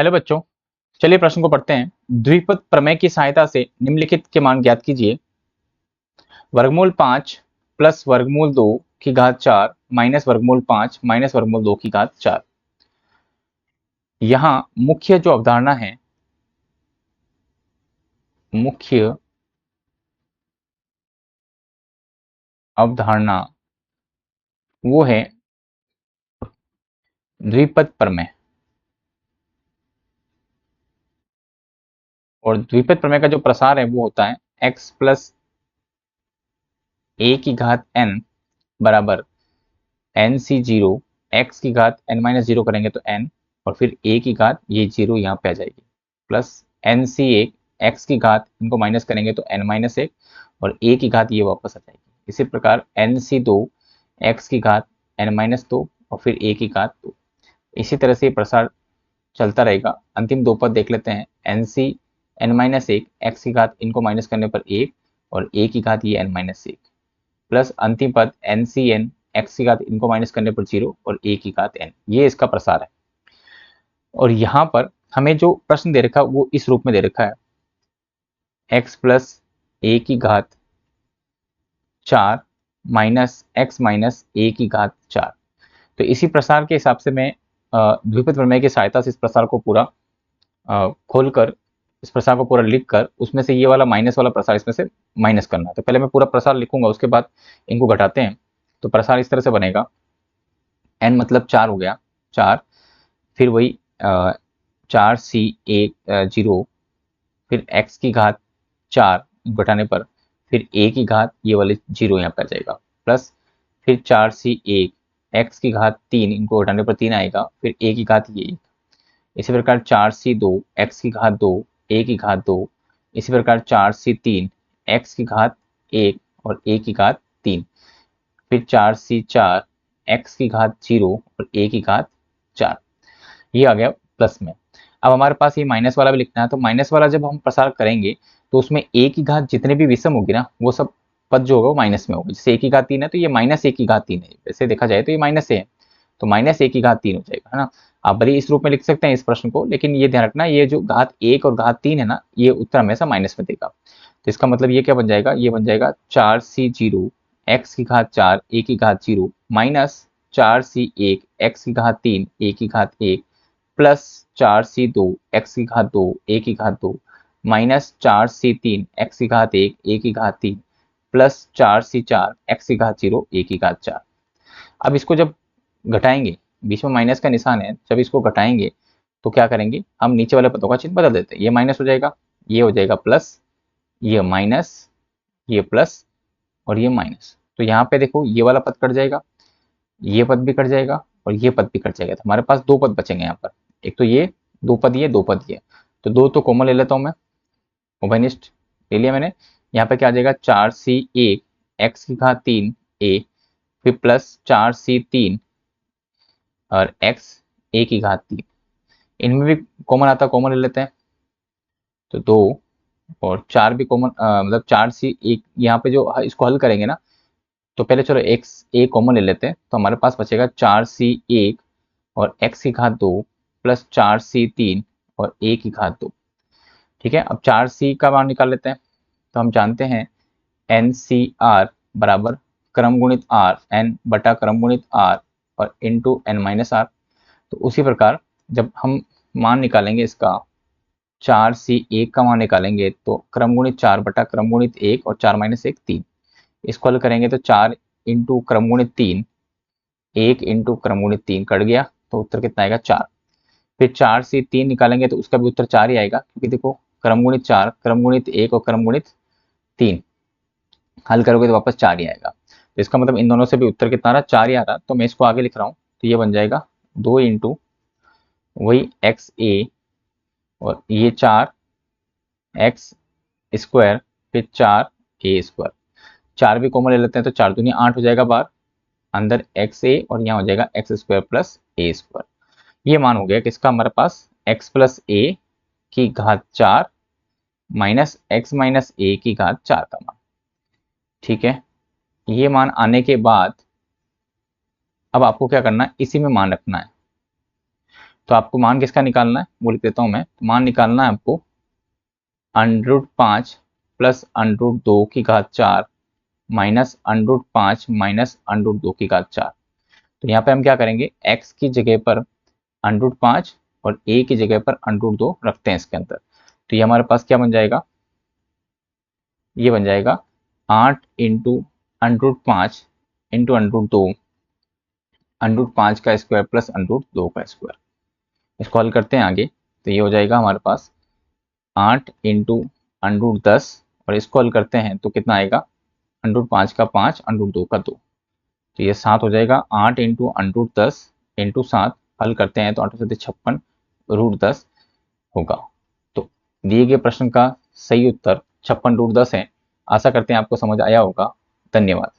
Hello बच्चों, चलिए प्रश्न को पढ़ते हैं। द्विपद प्रमेय की सहायता से निम्नलिखित के मान ज्ञात कीजिए। वर्गमूल 5 प्लस वर्गमूल 2 की घात 4 माइनस वर्गमूल 5 माइनस वर्गमूल 2 की घात 4। यहाँ मुख्य जो अवधारणा है, मुख्य अवधारणा वो है द्विपद प्रमेय। और द्विपद प्रमेय का जो प्रसार है वो होता है x प्लस ए की घात n बराबर एन सी जीरो, एक्स की घात n माइनस जीरो करेंगे तो n, और फिर a की घात ये जीरो यहाँ पे आ जाएगी, प्लस एन सी एक, एक्स की घात इनको माइनस करेंगे तो n माइनस एक, और a की घात ये वापस आ जाएगी। इसी प्रकार एन सी दो, एक्स की घात n माइनस दो, और फिर a की घात दो। इसी तरह से प्रसार चलता रहेगा। अंतिम दो पद देख लेते हैं। एन सी एन माइनस एक, एक्स की घात इनको माइनस करने पर एक, और a की घात ये n माइनस एक, प्लस अंतिम पद एन सी एन, एक्स की घात इनको माइनस करने पर जीरो, और ए की घात एन। ये इसका प्रसार है। और यहाँ पर हमें जो प्रश्न दे रखा है वो इस रूप में दे रखा है, एक्स प्लस ए की घात 4 माइनस एक्स माइनस ए की घात 4। तो इसी प्रसार के हिसाब से मैं द्विपद प्रमेय की सहायता से इस प्रसार को पूरा खोलकर, इस प्रसार को पूरा लिख कर उसमें से ये वाला माइनस वाला प्रसार इसमें से माइनस करना है। तो पहले मैं पूरा प्रसार लिखूंगा, उसके बाद इनको घटाते हैं। तो प्रसार इस तरह से बनेगा, n मतलब 4 हो गया, 4, फिर वही 4c1 जीरो, फिर x की घात 4 घटाने पर फिर a की घात ये वाले जीरो यहाँ पे आ जाएगा, प्लस फिर 4c1, x की घात 3 इनको घटाने पर 3 आएगा, फिर a की घात ये 1। इसी प्रकार 4c2, x की घात 2, a की घात 2। इसी प्रकार 4c3, x की घात 1 और a की घात 3, फिर 4c4, x की घात 0 और a की घात 4। ये आ गया प्लस में। अब हमारे पास ये माइनस वाला भी लिखना है। तो माइनस वाला जब हम प्रसार करेंगे तो उसमें a की घात जितने भी विषम होगी ना, वो सब पद जो होगा वो माइनस में होगा। जैसे a की घात 3 है तो ये माइनस a की घात 3 है, वैसे देखा जाए तो ये माइनस a है, तो माइनस a की घात 3 हो जाएगा, है ना। आप भले इस रूप में लिख सकते हैं इस प्रश्न को, लेकिन ये ध्यान रखना, ये जो घात 1 और घात 3 है ना, ये उत्तर हमेशा माइनस में देगा। तो इसका मतलब ये क्या बन जाएगा, ये बन जाएगा 4c0, x की घात 4, a की घात 0, माइनस 4c1, x की घात 3, a की घात 1, प्लस 4c2, x की घात 2, a की घात 2, माइनस 4c3, x की घात 1, a की घात 3, प्लस 4c4, x की घात 0, a की घात 4। अब इसको जब घटाएंगे, बीच में माइनस का निशान है, जब इसको घटाएंगे तो क्या करेंगे, हम नीचे वाले पदों का चिन्ह बदल देते हैं। ये माइनस हो जाएगा, ये हो जाएगा प्लस, ये माइनस, ये प्लस, और ये माइनस। तो यहाँ पे देखो ये वाला पद कट जाएगा, ये पद भी कट जाएगा, और ये पद भी कट जाएगा। तो हमारे पास दो पद बचेंगे यहाँ पर, एक तो ये दो पद, ये दो पद, ये तो दो तो कॉमन ले लेता हूँ मैं, उभयनिष्ठ ले लिया मैंने। यहाँ पे क्या आ जाएगा, 4c1, x की घात 3 a, फिर प्लस 4c3 और x a की घात 3। इनमें भी कॉमन आता है, कॉमन ले लेते हैं। तो दो और चार भी कॉमन, मतलब 4c1 यहाँ पे जो इसको हल करेंगे ना, तो पहले चलो एक्स ए कॉमन ले लेते हैं। तो हमारे पास बचेगा 4c1 और x की घात 2 प्लस 4c3 और a की घात 2। ठीक है, अब 4c का मान निकाल लेते हैं। तो हम जानते हैं एन सी आर बराबर क्रम गुणित आर, एन बटा क्रम गुणित आर और इंटू एन माइनस आर। तो उसी प्रकार जब हम मान निकालेंगे इसका, 4c1 का मान निकालेंगे तो क्रम गुणित 4 बटा क्रम गुणित 1 और 4 माइनस 1 3। इसको हल करेंगे तो 4 इंटू क्रम गुणित 3, 1 इंटू क्रम गुणित 3 कट गया, तो उत्तर कितना आएगा 4। फिर 4c3 निकालेंगे तो उसका भी उत्तर 4 ही आएगा, क्योंकि देखो क्रम गुणित 4, क्रम गुणित 1 और क्रम गुणित 3 हल करोगे तो वापस 4 ही आएगा। तो इसका मतलब इन दोनों से भी उत्तर कितना आ रहा, 4 ही आ रहा। तो मैं इसको आगे लिख रहा हूँ, तो ये बन जाएगा 2 इंटू वही एक्स ए, और ये 4 एक्स स्क्वायर, फिर 4 ए स्क्वायर। 4 भी कॉमन ले लेते हैं तो 4 दूनी 8 हो जाएगा बाहर, अंदर एक्स ए और यहाँ हो जाएगा एक्स स्क्वायर प्लस ए स्क्वायर। ये मान हो गया किसका हमारे पास, एक्स प्लस ए की घात 4 माइनस एक्स माइनस ए की घात 4 का मान। ठीक है, ये मान आने के बाद अब आपको क्या करना है, इसी में मान रखना है। तो आपको मान किसका निकालना है वो लिख देता हूँ मैं। तो मान निकालना है आपको √5 प्लस √2 की घात 4 माइनस √5 माइनस √2 की घात 4। तो यहाँ पे हम क्या करेंगे, x की जगह पर √5 और a की जगह पर √2 रखते हैं इसके अंदर। तो ये हमारे पास क्या बन जाएगा, ये बन जाएगा 8 इंटू √5 इंटू √2, √5 का स्क्वायर प्लस √2 का स्क्वायर। इसको हल करते हैं आगे, तो ये हो जाएगा हमारे पास 8 इंटू √10, और इसको हल करते हैं तो कितना आएगा, √5 का 5, √2 का 2। तो ये 7 हो जाएगा। 8 इंटू √10 इंटू 7 हल करते हैं तो 8 से 56 √10 होगा। तो दिए गए प्रश्न का सही उत्तर 56 √10 है। आशा करते हैं आपको समझ आया होगा। धन्यवाद।